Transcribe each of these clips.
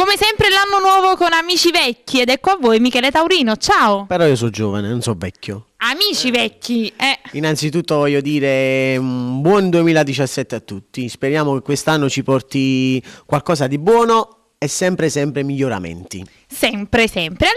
Come sempre l'anno nuovo con amici vecchi ed ecco a voi Michele Taurino, ciao! Però io sono giovane, non so vecchio. Amici vecchi, Innanzitutto voglio dire un buon 2017 a tutti. Speriamo che quest'anno ci porti qualcosa di buono e sempre miglioramenti. Sempre.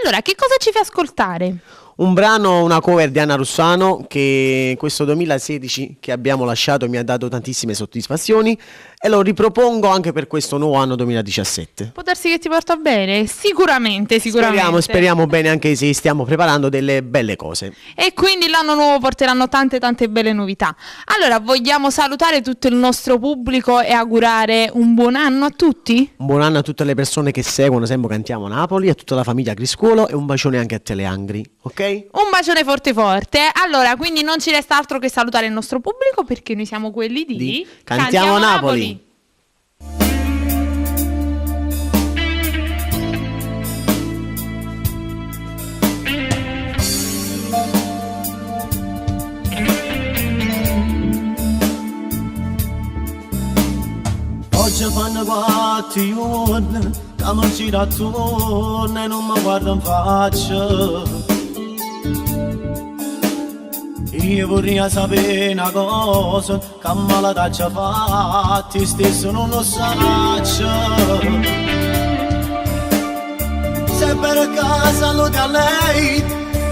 Allora, che cosa ci fai ascoltare? Un brano, una cover di Anna Russano che questo 2016 che abbiamo lasciato mi ha dato tantissime soddisfazioni e lo ripropongo anche per questo nuovo anno 2017. Può darsi che ti porta bene? Sicuramente. Speriamo bene, anche se stiamo preparando delle belle cose. E quindi l'anno nuovo porteranno tante belle novità. Allora, vogliamo salutare tutto il nostro pubblico e augurare un buon anno a tutti? Un buon anno a tutte le persone che seguono Sempre Cantiamo Napoli, a tutta la famiglia Criscuolo e un bacione anche a Teleangri, ok? Un bacione forte. Allora, quindi non ci resta altro che salutare il nostro pubblico perché noi siamo quelli di Cantiamo Napoli. Oggi fanno 4 giorni che mi gira attorno e non mi guarda in faccia. Io vorrei sapere una cosa, che male ci ha fatti, stesso non lo saccio. Se per caso saluti a lei,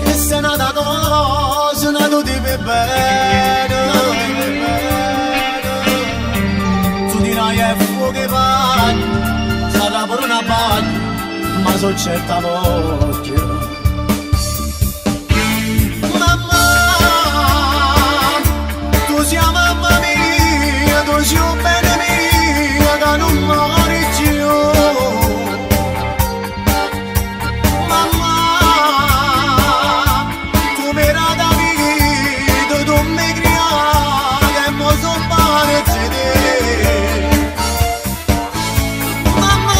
che se n'ha da cosa, non tu ti vai bene. Tu dirai è fuoco che va, sarà per una bagna, ma so certa voglio. Sia mamma mia, tu sei un bene mia, che non muori più. Mamma, tu mi era da vita, tu mi criai, che mo son pane di te. Mamma,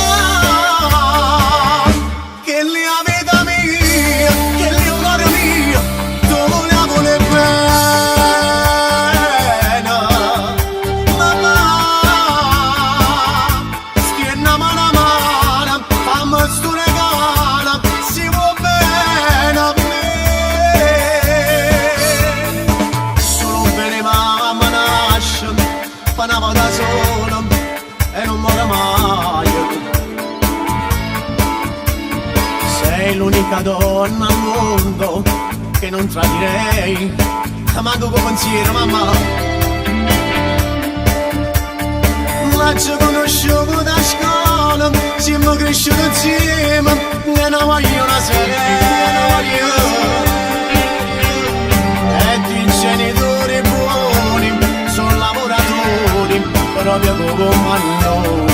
che lì a vita mia, che lì a cuore mia, tu volevo le bene. Panava da sola e non muore mai. Sei l'unica donna al mondo che non tradirei, che manco con pensiero, mamma. Ma ci conosciamo da scuola, siamo cresciuti insieme e non voglio una sera. E di genitori buoni sono lavoratori proprio come noi.